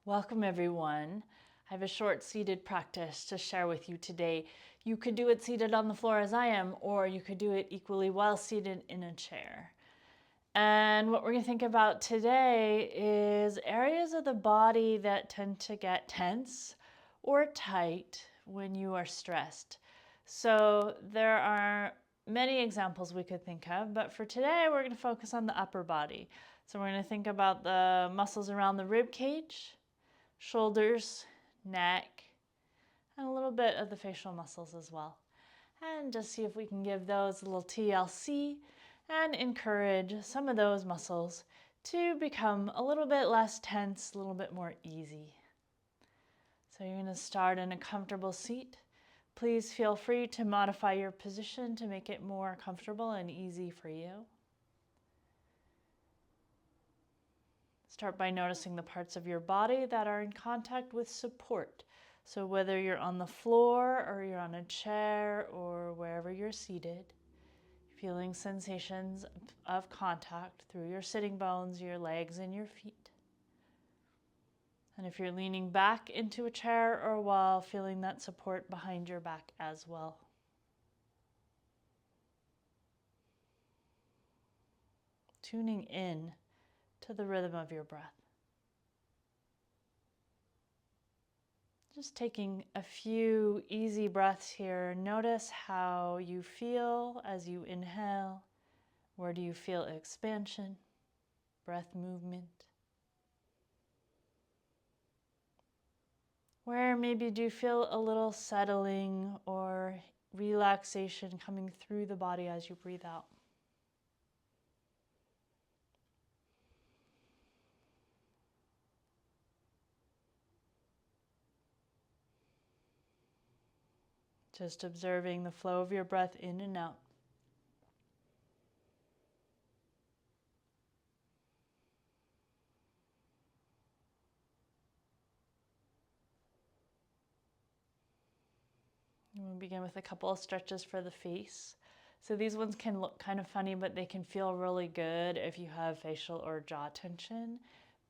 Welcome everyone. I have a short seated practice to share with you today. You could do it seated on the floor as I am, or you could do it equally while seated in a chair. And what we're going to think about today is areas of the body that tend to get tense or tight when you are stressed. So there are many examples we could think of, but for today we're going to focus on the upper body. So we're going to think about the muscles around the rib cage, shoulders, neck, and a little bit of the facial muscles as well. And just see if we can give those a little TLC and encourage some of those muscles to become a little bit less tense, a little bit more easy. So you're going to start in a comfortable seat. Please feel free to modify your position to make it more comfortable and easy for you. Start by noticing the parts of your body that are in contact with support. So whether you're on the floor or you're on a chair or wherever you're seated, feeling sensations of contact through your sitting bones, your legs, and your feet. And if you're leaning back into a chair or wall, feeling that support behind your back as well. Tuning in to the rhythm of your breath. Just taking a few easy breaths here. Notice how you feel as you inhale. Where do you feel expansion, breath movement? Where maybe do you feel a little settling or relaxation coming through the body as you breathe out? Just observing the flow of your breath in and out. We'll begin with a couple of stretches for the face. So these ones can look kind of funny, but they can feel really good if you have facial or jaw tension.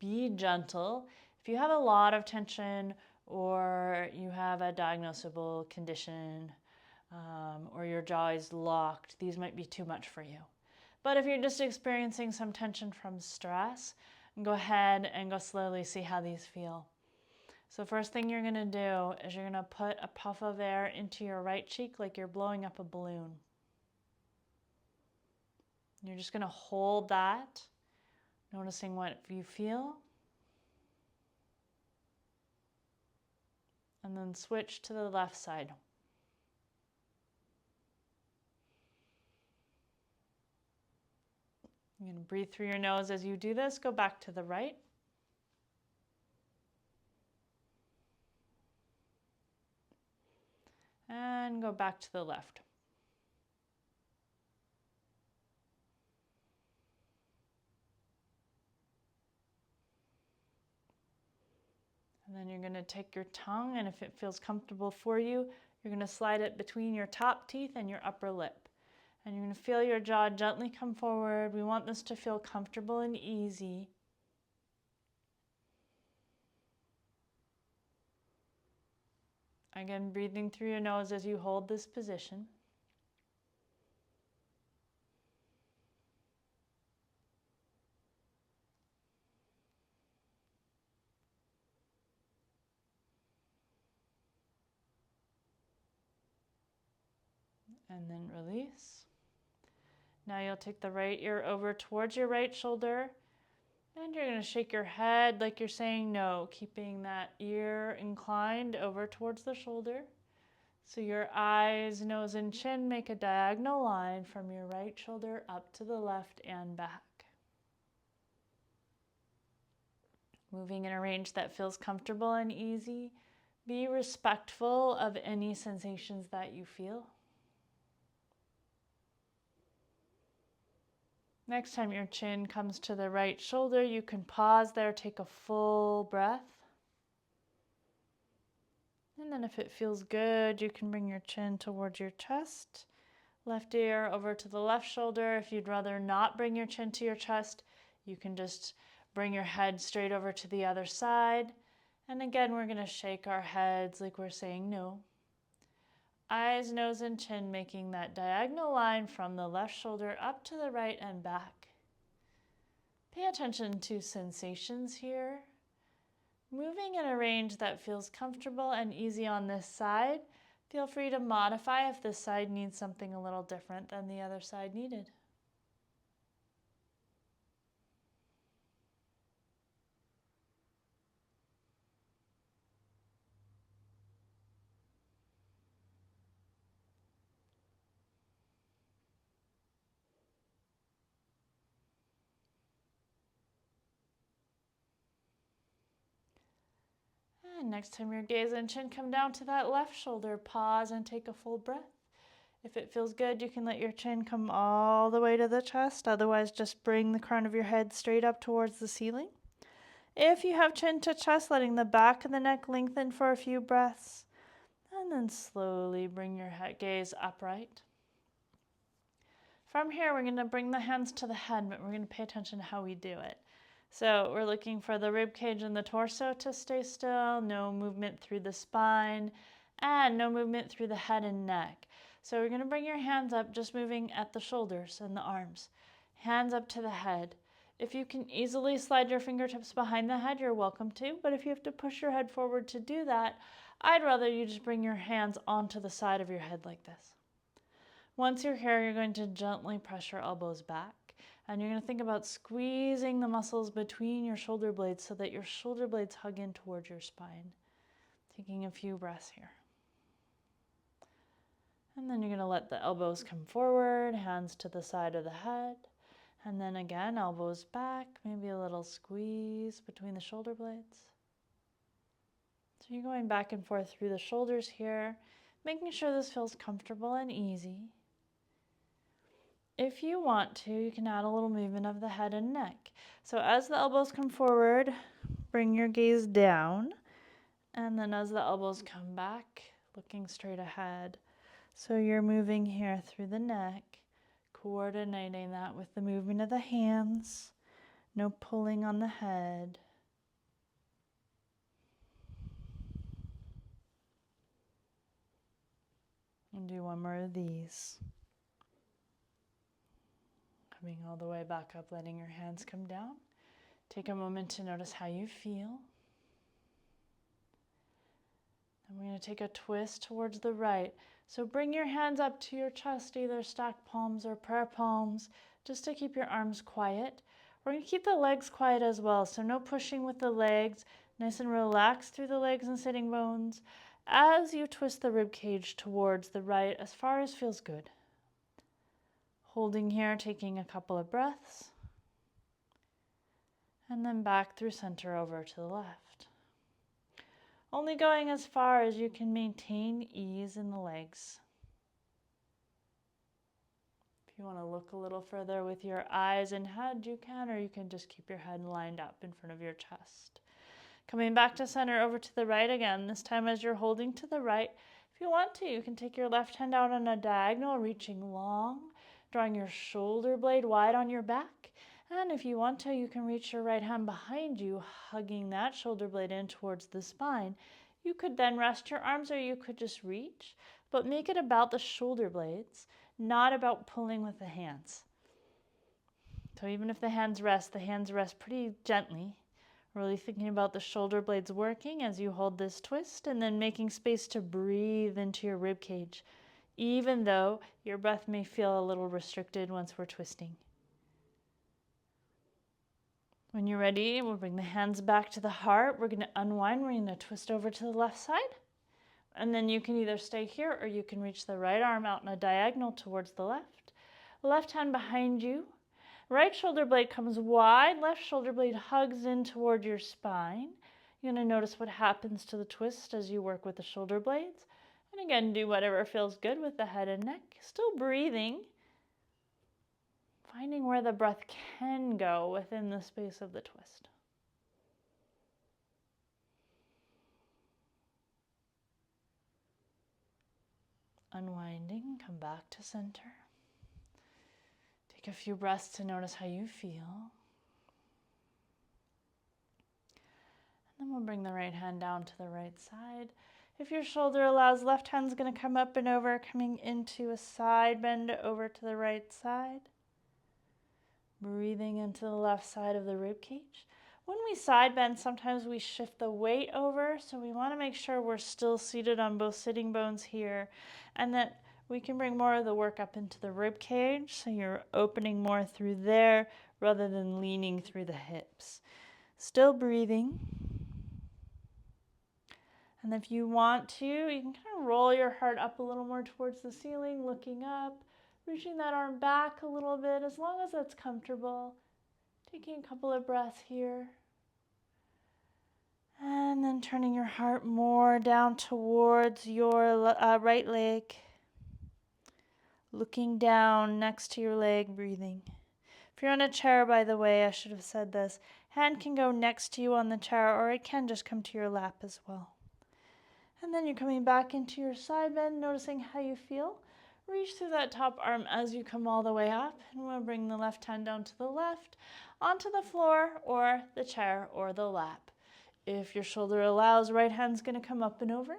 Be gentle. If you have a lot of tension or you have a diagnosable condition or your jaw is locked, these might be too much for you. But if you're just experiencing some tension from stress, go ahead and go slowly, see how these feel. So first thing you're going to do is you're going to put a puff of air into your right cheek like you're blowing up a balloon. You're just going to hold that, noticing what you feel. And then switch to the left side. You're going to breathe through your nose as you do this. Go back to the right. And go back to the left. And then you're going to take your tongue, and if it feels comfortable for you, you're going to slide it between your top teeth and your upper lip. And you're going to feel your jaw gently come forward. We want this to feel comfortable and easy. Again, breathing through your nose as you hold this position. And then release. Now you'll take the right ear over towards your right shoulder, and you're going to shake your head like you're saying no, keeping that ear inclined over towards the shoulder. So your eyes, nose, and chin make a diagonal line from your right shoulder up to the left and back. Moving in a range that feels comfortable and easy. Be respectful of any sensations that you feel. Next time your chin comes to the right shoulder, you can pause there, take a full breath. And then if it feels good, you can bring your chin towards your chest. Left ear over to the left shoulder. If you'd rather not bring your chin to your chest, you can just bring your head straight over to the other side. And again, we're going to shake our heads like we're saying no. Eyes, nose, and chin making that diagonal line from the left shoulder up to the right and back. Pay attention to sensations here. Moving in a range that feels comfortable and easy on this side. Feel free to modify if this side needs something a little different than the other side needed. And next time your gaze and chin come down to that left shoulder, pause and take a full breath. If it feels good, you can let your chin come all the way to the chest. Otherwise, just bring the crown of your head straight up towards the ceiling. If you have chin to chest, letting the back of the neck lengthen for a few breaths. And then slowly bring your head gaze upright. From here, we're going to bring the hands to the head, but we're going to pay attention to how we do it. So we're looking for the rib cage and the torso to stay still, no movement through the spine, and no movement through the head and neck. So we're going to bring your hands up, just moving at the shoulders and the arms. Hands up to the head. If you can easily slide your fingertips behind the head, you're welcome to, but if you have to push your head forward to do that, I'd rather you just bring your hands onto the side of your head like this. Once you're here, you're going to gently press your elbows back. And you're going to think about squeezing the muscles between your shoulder blades so that your shoulder blades hug in towards your spine. Taking a few breaths here. And then you're going to let the elbows come forward, hands to the side of the head. And then again, elbows back, maybe a little squeeze between the shoulder blades. So you're going back and forth through the shoulders here, making sure this feels comfortable and easy. If you want to, you can add a little movement of the head and neck. So as the elbows come forward, bring your gaze down. And then as the elbows come back, looking straight ahead. So you're moving here through the neck, coordinating that with the movement of the hands. No pulling on the head. And do one more of these. Coming all the way back up, letting your hands come down. Take a moment to notice how you feel. And we're going to take a twist towards the right. So bring your hands up to your chest, either stacked palms or prayer palms, just to keep your arms quiet. We're going to keep the legs quiet as well, so no pushing with the legs. Nice and relaxed through the legs and sitting bones as you twist the rib cage towards the right as far as feels good. Holding here, taking a couple of breaths, and then back through center over to the left. Only going as far as you can maintain ease in the legs. If you want to look a little further with your eyes and head, you can, or you can just keep your head lined up in front of your chest. Coming back to center over to the right again, this time as you're holding to the right. If you want to, you can take your left hand out on a diagonal, reaching long, drawing your shoulder blade wide on your back. And if you want to, you can reach your right hand behind you, hugging that shoulder blade in towards the spine. You could then rest your arms, or you could just reach, but make it about the shoulder blades, not about pulling with the hands. So even if the hands rest pretty gently, really thinking about the shoulder blades working as you hold this twist, and then making space to breathe into your rib cage, even though your breath may feel a little restricted once we're twisting. When you're ready, we'll bring the hands back to the heart. We're going to unwind. We're going to twist over to the left side. And then you can either stay here, or you can reach the right arm out in a diagonal towards the left. Left hand behind you. Right shoulder blade comes wide. Left shoulder blade hugs in toward your spine. You're going to notice what happens to the twist as you work with the shoulder blades. And again, do whatever feels good with the head and neck. Still breathing. Finding where the breath can go within the space of the twist. Unwinding, come back to center. Take a few breaths to notice how you feel. Then we'll bring the right hand down to the right side. If your shoulder allows, left hand's going to come up and over, coming into a side bend over to the right side. Breathing into the left side of the rib cage. When we side bend, sometimes we shift the weight over, so we want to make sure we're still seated on both sitting bones here, and that we can bring more of the work up into the rib cage, so you're opening more through there rather than leaning through the hips. Still breathing. And if you want to, you can kind of roll your heart up a little more towards the ceiling, looking up, reaching that arm back a little bit, as long as that's comfortable. Taking a couple of breaths here. And then turning your heart more down towards your right leg. Looking down next to your leg, breathing. If you're on a chair, by the way, I should have said this, hand can go next to you on the chair, or it can just come to your lap as well. And then you're coming back into your side bend, noticing how you feel. Reach through that top arm as you come all the way up, and we'll bring the left hand down to the left, onto the floor, or the chair, or the lap. If your shoulder allows, right hand's going to come up and over.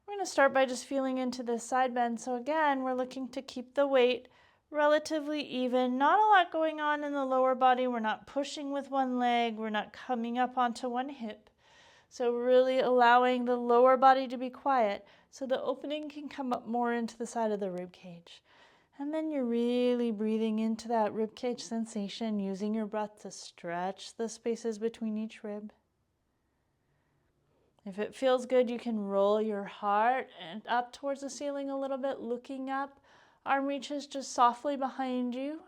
We're going to start by just feeling into this side bend. So again, we're looking to keep the weight relatively even. Not a lot going on in the lower body. We're not pushing with one leg. We're not coming up onto one hip. So really allowing the lower body to be quiet so the opening can come up more into the side of the rib cage. And then you're really breathing into that rib cage sensation, using your breath to stretch the spaces between each rib. If it feels good, you can roll your heart and up towards the ceiling a little bit, looking up. Arm reaches just softly behind you.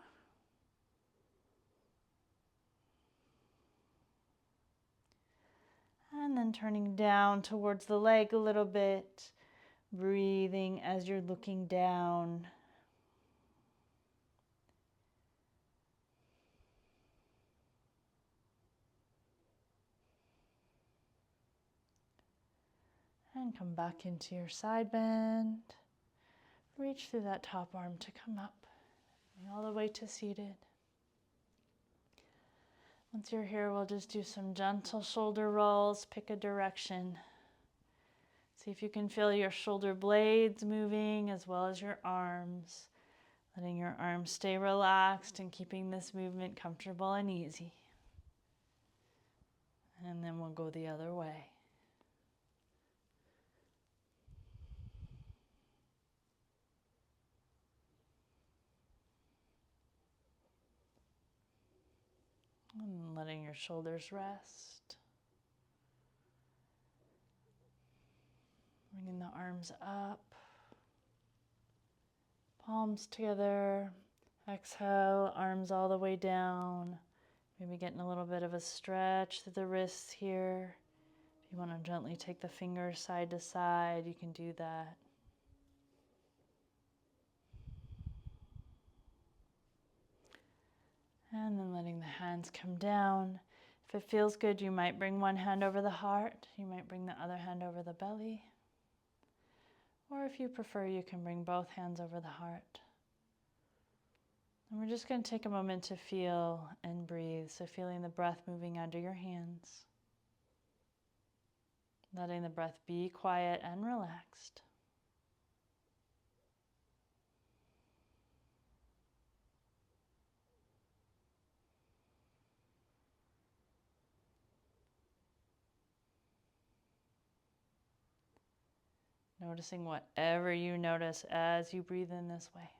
And then turning down towards the leg a little bit, breathing as you're looking down. And come back into your side bend. Reach through that top arm to come up, all the way to seated. Once you're here, we'll just do some gentle shoulder rolls, pick a direction. See if you can feel your shoulder blades moving as well as your arms. Letting your arms stay relaxed and keeping this movement comfortable and easy. And then we'll go the other way. And letting your shoulders rest. Bringing the arms up. Palms together. Exhale, arms all the way down. Maybe getting a little bit of a stretch through the wrists here. If you want to gently take the fingers side to side, you can do that. And then letting the hands come down. If it feels good, you might bring one hand over the heart. You might bring the other hand over the belly. Or if you prefer, you can bring both hands over the heart. And we're just going to take a moment to feel and breathe. So feeling the breath moving under your hands. Letting the breath be quiet and relaxed. Noticing whatever you notice as you breathe in this way.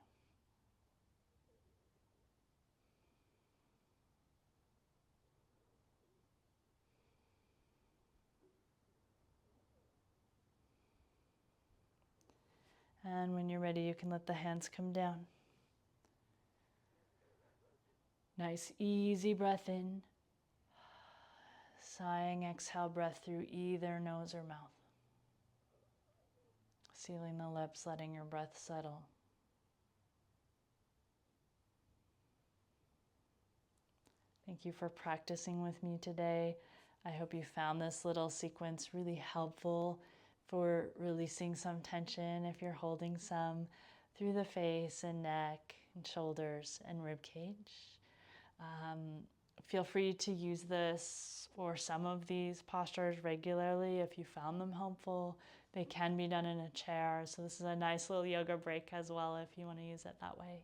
And when you're ready, you can let the hands come down. Nice, easy breath in. Sighing, exhale, breath through either nose or mouth. Sealing the lips, letting your breath settle. Thank you for practicing with me today. I hope you found this little sequence really helpful for releasing some tension if you're holding some through the face and neck and shoulders and rib cage. Feel free to use this or some of these postures regularly if you found them helpful. They can be done in a chair, so this is a nice little yoga break as well if you want to use it that way.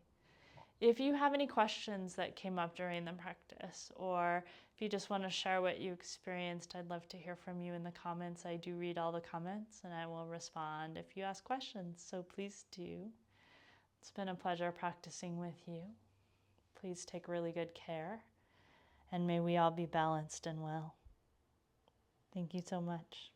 If you have any questions that came up during the practice, or if you just want to share what you experienced, I'd love to hear from you in the comments. I do read all the comments and I will respond if you ask questions, so please do. It's been a pleasure practicing with you. Please take really good care, and may we all be balanced and well. Thank you so much.